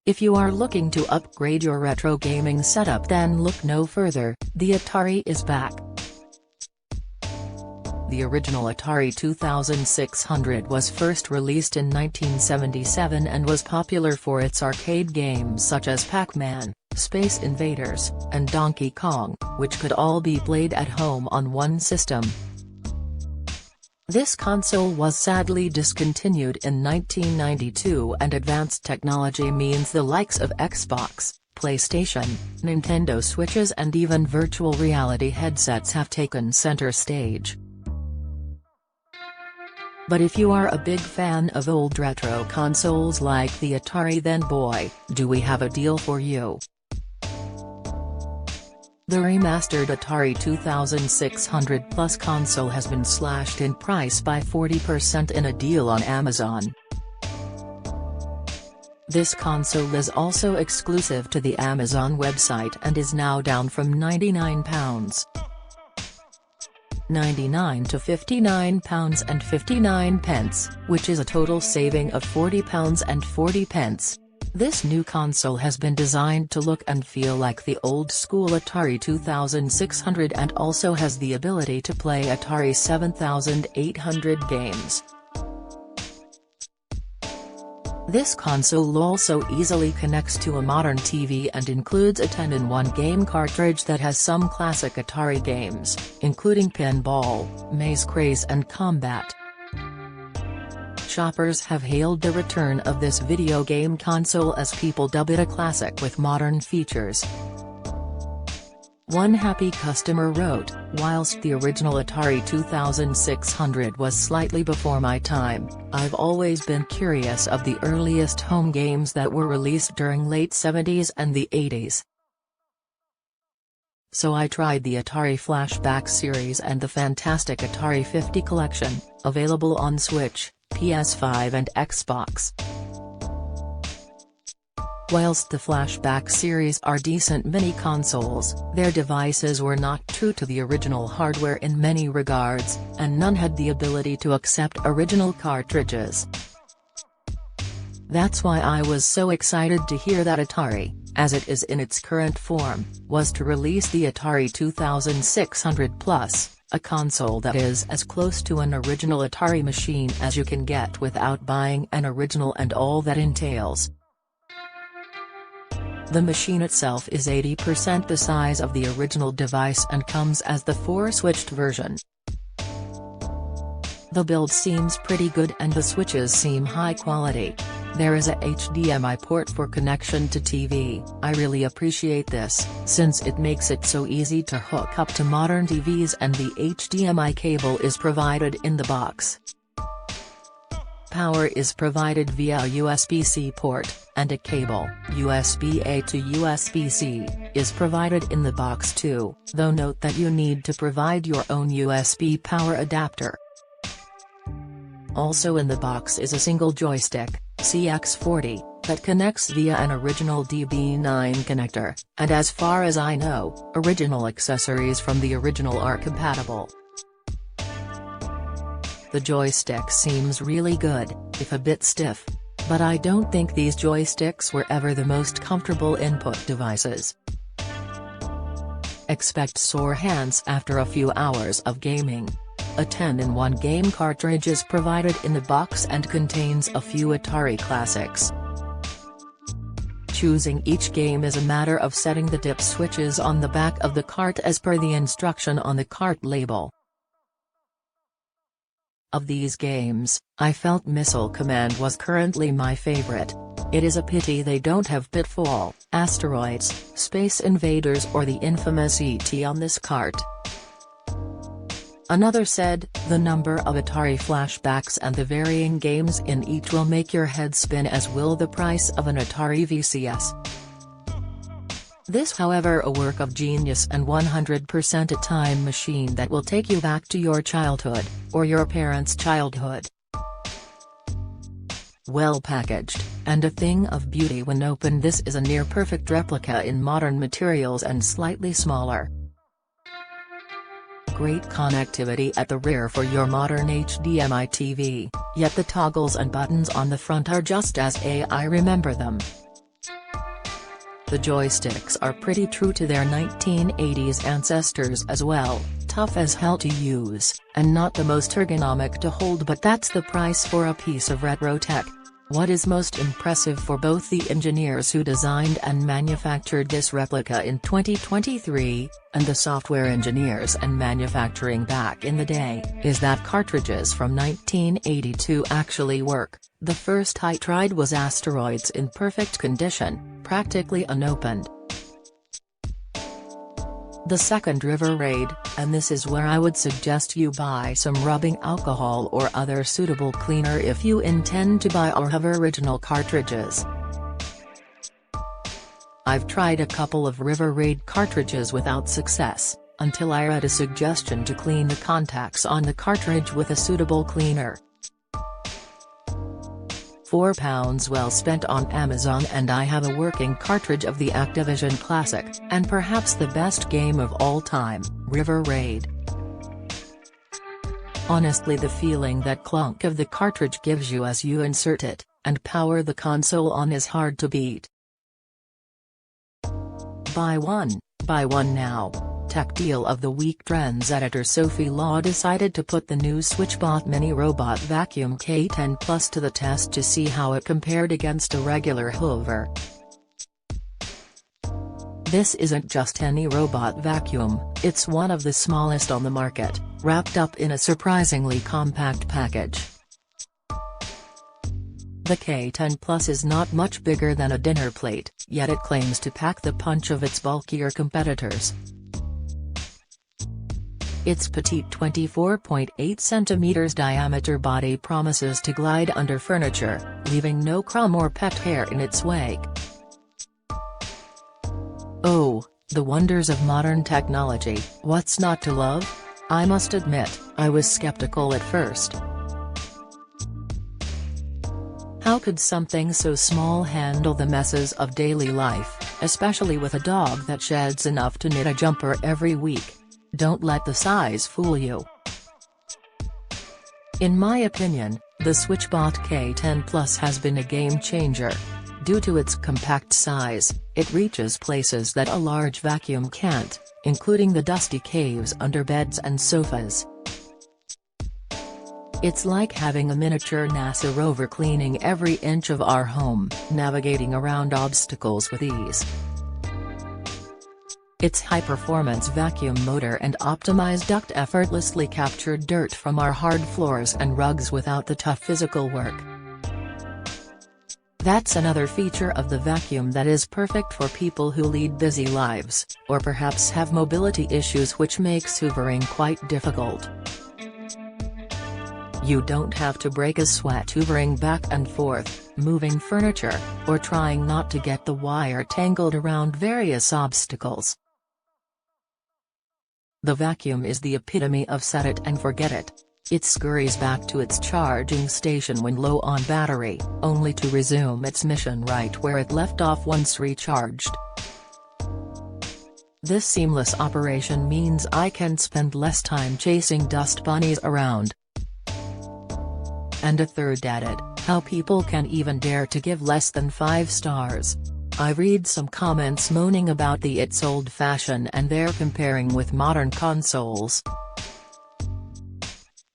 If you are looking to upgrade your retro gaming setup, then look no further, the Atari is back. The original Atari 2600 was first released in 1977 and was popular for its arcade games such as Pac-Man, Space Invaders, and Donkey Kong, which could all be played at home on one system. This console was sadly discontinued in 1992, and advanced technology means the likes of Xbox, PlayStation, Nintendo Switches and even virtual reality headsets have taken center stage. But if you are a big fan of old retro consoles like the Atari, then boy, do we have a deal for you. The remastered Atari 2600 Plus console has been slashed in price by 40% in a deal on Amazon. This console is also exclusive to the Amazon website and is now down from £99.99 to £59.59, which is a total saving of £40.40. This new console has been designed to look and feel like the old-school Atari 2600 and also has the ability to play Atari 7800 games. This console also easily connects to a modern TV and includes a 10-in-1 game cartridge that has some classic Atari games, including Pinball, Maze Craze and Combat. Shoppers have hailed the return of this video game console as people dub it a classic with modern features. One happy customer wrote, "Whilst the original Atari 2600 was slightly before my time, I've always been curious of the earliest home games that were released during late 70s and the 80s. So I tried the Atari Flashback series and the fantastic Atari 50 collection, available on Switch, PS5 and Xbox. Whilst the Flashback series are decent mini-consoles, their devices were not true to the original hardware in many regards, and none had the ability to accept original cartridges. That's why I was so excited to hear that Atari, as it is in its current form, was to release the Atari 2600 Plus, a console that is as close to an original Atari machine as you can get without buying an original and all that entails. The machine itself is 80% the size of the original device and comes as the 4-switched version. The build seems pretty good and the switches seem high quality. There is a HDMI port for connection to TV. I really appreciate this, since it makes it so easy to hook up to modern TVs and the HDMI cable is provided in the box. Power is provided via a USB-C port, and a cable, USB-A to USB-C, is provided in the box too, though note that you need to provide your own USB power adapter. Also in the box is a single joystick, CX40, that connects via an original DB9 connector, and as far as I know, original accessories from the original are compatible. The joystick seems really good, if a bit stiff. But I don't think these joysticks were ever the most comfortable input devices. Expect sore hands after a few hours of gaming. A 10-in-1 game cartridge is provided in the box and contains a few Atari classics. Choosing each game is a matter of setting the dip switches on the back of the cart as per the instruction on the cart label. Of these games, I felt Missile Command was currently my favorite. It is a pity they don't have Pitfall, Asteroids, Space Invaders or the infamous ET on this cart. Another said, the number of Atari flashbacks and the varying games in each will make your head spin, as will the price of an Atari VCS. This, however, a work of genius and 100% a time machine that will take you back to your childhood, or your parents' childhood. Well packaged, and a thing of beauty when opened. This is a near-perfect replica in modern materials and slightly smaller. Great connectivity at the rear for your modern HDMI TV, yet the toggles and buttons on the front are just as I remember them. The joysticks are pretty true to their 1980s ancestors as well, tough as hell to use, and not the most ergonomic to hold, but that's the price for a piece of retro tech. What is most impressive for both the engineers who designed and manufactured this replica in 2023, and the software engineers and manufacturing back in the day, is that cartridges from 1982 actually work. The first I tried was Asteroids in perfect condition, practically unopened. The second River Raid, and this is where I would suggest you buy some rubbing alcohol or other suitable cleaner if you intend to buy or have original cartridges. I've tried a couple of River Raid cartridges without success, until I read a suggestion to clean the contacts on the cartridge with a suitable cleaner. £4 well spent on Amazon, and I have a working cartridge of the Activision classic, and perhaps the best game of all time, River Raid. Honestly, the feeling that clunk of the cartridge gives you as you insert it, and power the console on is hard to beat. Buy one now. Tech Deal of the Week. Trends editor Sophie Law decided to put the new SwitchBot Mini Robot Vacuum K10 Plus to the test to see how it compared against a regular Hoover. This isn't just any robot vacuum, it's one of the smallest on the market, wrapped up in a surprisingly compact package. The K10 Plus is not much bigger than a dinner plate, yet it claims to pack the punch of its bulkier competitors. Its petite 24.8 cm diameter body promises to glide under furniture, leaving no crumb or pet hair in its wake. Oh, the wonders of modern technology, what's not to love? I must admit, I was skeptical at first. How could something so small handle the messes of daily life, especially with a dog that sheds enough to knit a jumper every week? Don't let the size fool you. In my opinion, the SwitchBot K10 Plus has been a game changer. Due to its compact size, it reaches places that a large vacuum can't, including the dusty caves under beds and sofas. It's like having a miniature NASA rover cleaning every inch of our home, navigating around obstacles with ease. Its high-performance vacuum motor and optimized duct effortlessly capture dirt from our hard floors and rugs without the tough physical work. That's another feature of the vacuum that is perfect for people who lead busy lives, or perhaps have mobility issues which makes hoovering quite difficult. You don't have to break a sweat hoovering back and forth, moving furniture, or trying not to get the wire tangled around various obstacles. The vacuum is the epitome of set it and forget it. It scurries back to its charging station when low on battery, only to resume its mission right where it left off once recharged. This seamless operation means I can spend less time chasing dust bunnies around. And a third added, how people can even dare to give less than 5 stars. I read some comments moaning about it's old-fashioned and they're comparing with modern consoles.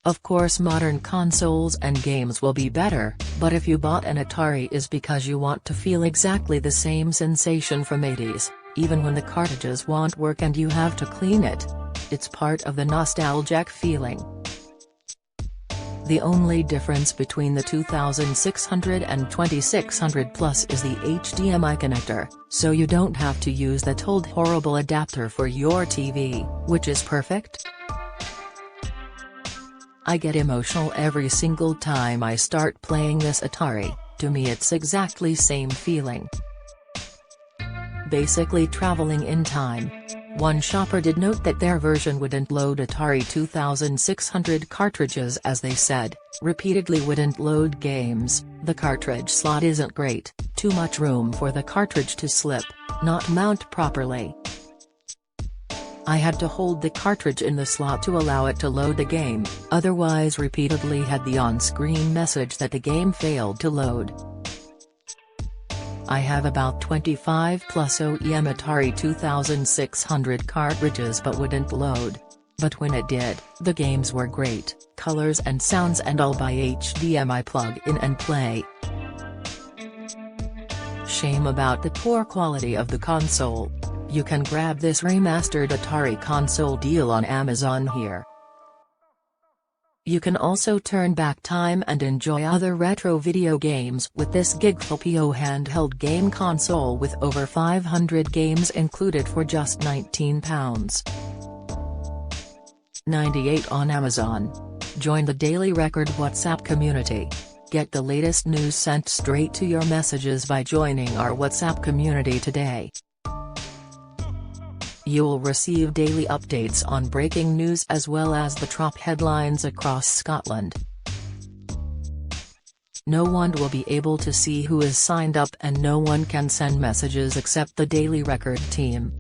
Of course, modern consoles and games will be better, but if you bought an Atari is because you want to feel exactly the same sensation from 80s, even when the cartridges won't work and you have to clean it. It's part of the nostalgic feeling. The only difference between the 2600 and 2600 Plus is the HDMI connector, so you don't have to use that old horrible adapter for your TV, which is perfect. I get emotional every single time I start playing this Atari. To me it's exactly same feeling. Basically traveling in time. One shopper did note that their version wouldn't load Atari 2600 cartridges as they said, repeatedly wouldn't load games, the cartridge slot isn't great, too much room for the cartridge to slip, not mount properly. I had to hold the cartridge in the slot to allow it to load the game, otherwise repeatedly had the on-screen message that the game failed to load. I have about 25 plus OEM Atari 2600 cartridges but wouldn't load. But when it did, the games were great, colors and sounds and all by HDMI plug in and play. Shame about the poor quality of the console. You can grab this remastered Atari console deal on Amazon here. You can also turn back time and enjoy other retro video games with this GigFlipio handheld game console with over 500 games included for just £19.98 on Amazon. Join the Daily Record WhatsApp community. Get the latest news sent straight to your messages by joining our WhatsApp community today. You'll receive daily updates on breaking news as well as the top headlines across Scotland. No one will be able to see who is signed up and no one can send messages except the Daily Record team.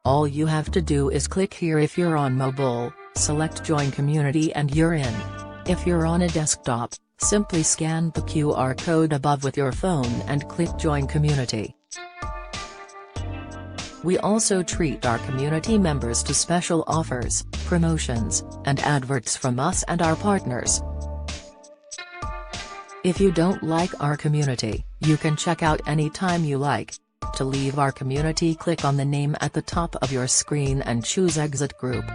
All you have to do is click here if you're on mobile, select Join Community and you're in. If you're on a desktop, simply scan the QR code above with your phone and click Join Community. We also treat our community members to special offers, promotions, and adverts from us and our partners. If you don't like our community, you can check out anytime you like. To leave our community, click on the name at the top of your screen and choose Exit Group.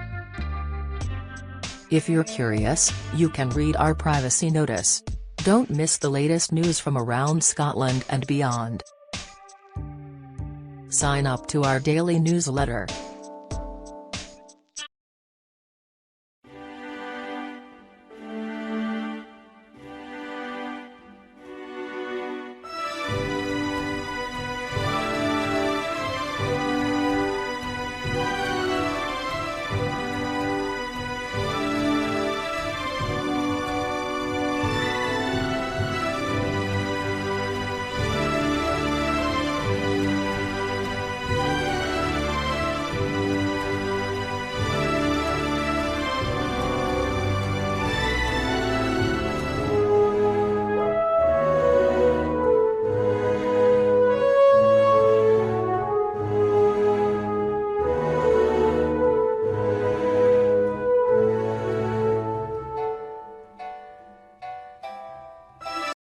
If you're curious, you can read our privacy notice. Don't miss the latest news from around Scotland and beyond. Sign up to our daily newsletter.